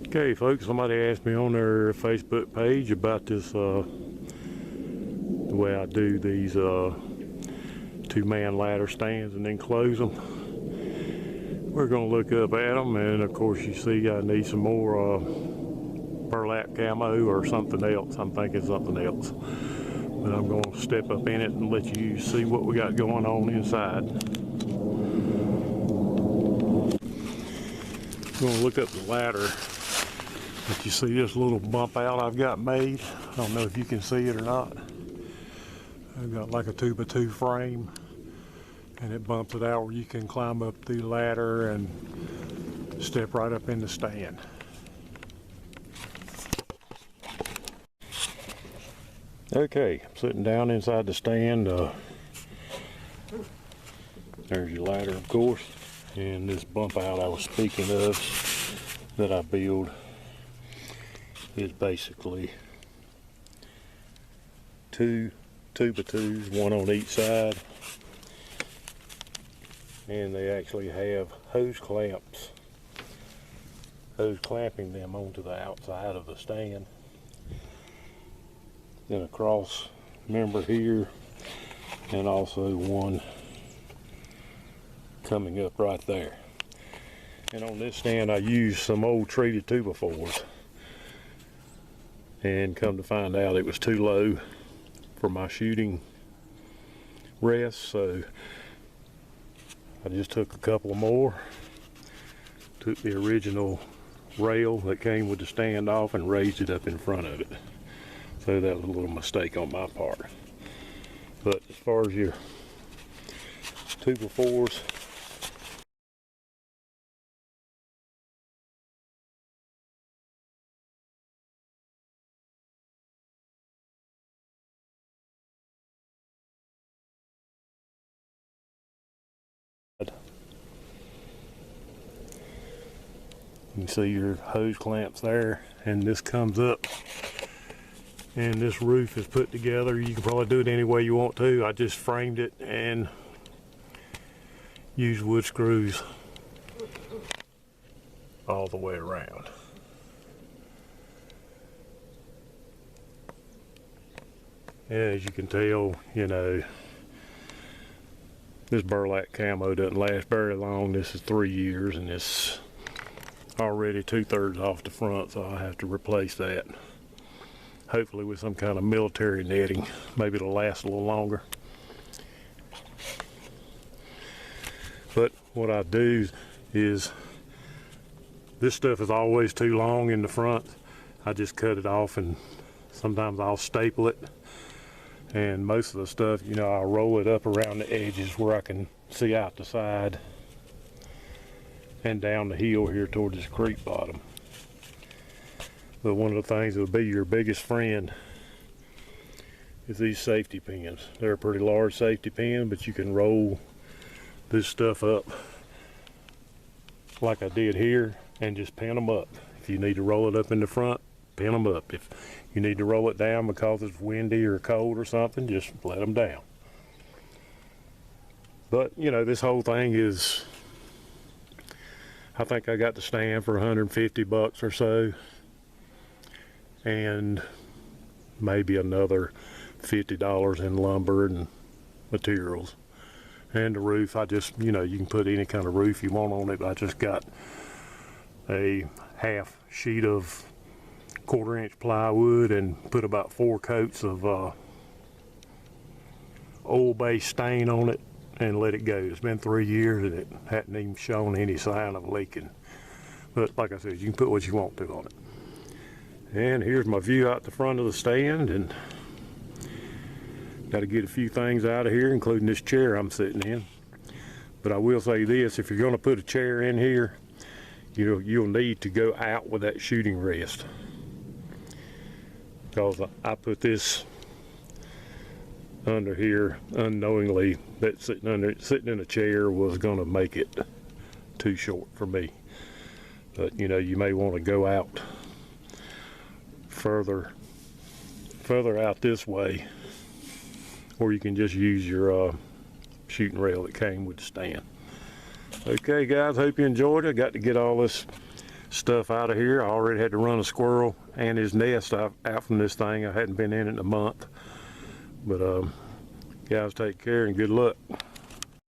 Okay, folks, somebody asked me on their Facebook page about this, the way I do these two-man ladder stands and then close them. We're going to look up at them, and of course you see I need some more burlap camo or something else. I'm thinking something else. But I'm going to step up in it and let you see what we got going on inside. I'm going to look up the ladder. But you see this little bump out I've got made. I don't know if you can see it or not. I've got like a 2x2 frame, and it bumps it out where you can climb up the ladder and step right up in the stand. Okay, I'm sitting down inside the stand. There's your ladder, of course, and this bump out I was speaking of that I build is basically two 2x2s, one on each side, and they actually have hose clamps, clamping them onto the outside of the stand. Then a cross member here, and also one coming up right there. And on this stand I used some old treated 2x4s, and come to find out it was too low for my shooting rest, so I just took a couple more, took the original rail that came with the stand off and raised it up in front of it. So that was a little mistake on my part. But as far as your 2x4s, you can see your hose clamps there, and this comes up and this roof is put together. You can probably do it any way you want to. I just framed it and used wood screws all the way around. As you can tell, you know, this burlap camo doesn't last very long. This is 3 years, and it's already 2/3 off the front, so I'll have to replace that. Hopefully with some kind of military netting. Maybe it'll last a little longer. But what I do is, this stuff is always too long in the front. I just cut it off, and sometimes I'll staple it. And most of the stuff, you know, I'll roll it up around the edges where I can see out the side and down the hill here towards this creek bottom. But one of the things that will be your biggest friend is these safety pins. They're a pretty large safety pin, but you can roll this stuff up like I did here and just pin them up. If you need to roll it up in the front, pin them up. If you need to roll it down because it's windy or cold or something, just let them down. But you know, this whole thing is, I think I got the stand for 150 bucks or so, and maybe another $50 in lumber and materials. And the roof, I just, you know, you can put any kind of roof you want on it. I just got a half sheet of 1/4-inch plywood and put about 4 coats of oil-based stain on it and let it go. It's been 3 years and it hadn't even shown any sign of leaking. But like I said, you can put what you want to on it. And here's my view out the front of the stand, and got to get a few things out of here, including this chair I'm sitting in. But I will say this, if you're going to put a chair in here, you'll need to go out with that shooting rest. Because I put this under here unknowingly, that sitting in a chair was going to make it too short for me. But you know, you may want to go out further out this way, or you can just use your shooting rail that came with the stand. Okay guys, hope you enjoyed it. I got to get all this stuff out of here. I already had to run a squirrel and his nest out from this thing. I hadn't been in it in a month. But guys, take care and good luck.